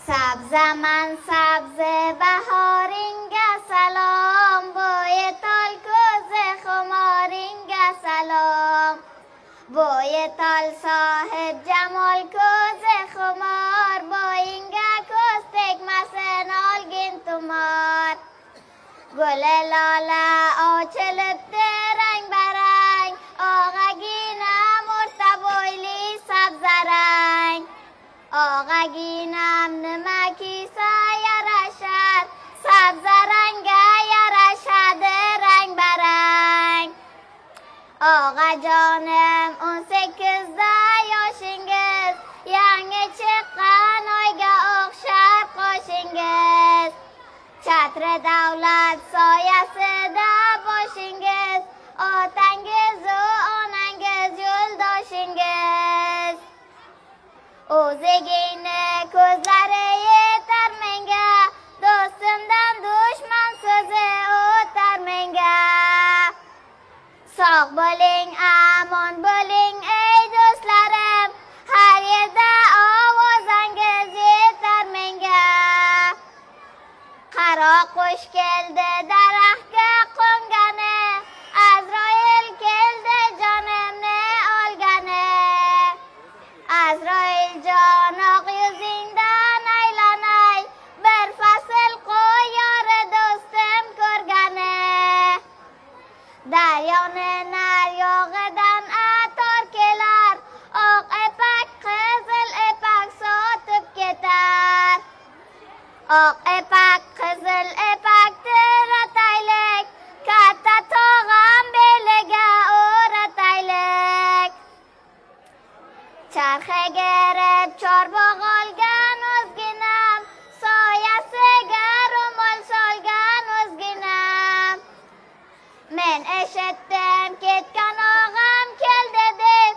سبزمن سبز بهارینگه سلام بوی تال کوز خمارینگه سلام بوی تال صاحب جمال کوز خمار بوینگه کوستک مسنال گین تمار گل لاله آچلت رنگ برنگ آقا گینم مرتبویلی سبز رنگ آقا گینم نمکی سایرشد سبز رنگ یرشد رنگ برنگ آقا جانم اون سکزده یاشنگز ینگ چقن آیگه اخشر قاشنگز چتر دولت سایه ده باشنگز آتنگز و آننگز یول داشنگز اوزگینه کزلره ترمنگه دوستندن دشمن سوزه او ترمنگه ساق بولین امان بولین ای دوستلرم هر یه ده آوازنگزی ترمنگه قرا خوش کلده درخت قنگنه ازرائیل کلده جانم نه آلگنه ازرائیل جان آقی زندان ایلانای بر فصل قویار دوستم کرگنه دریان نریاغدن اتار کلر آق اپک خزل اپک ساتب کتر آق اپک خزل اپک ترتایلک کتا تاغم بلگه او رتایلک چرخه گرب چار باقالگن ازگینم سایه سگر و مال سالگن ازگینم من اشتم کت کن آغم کل ددم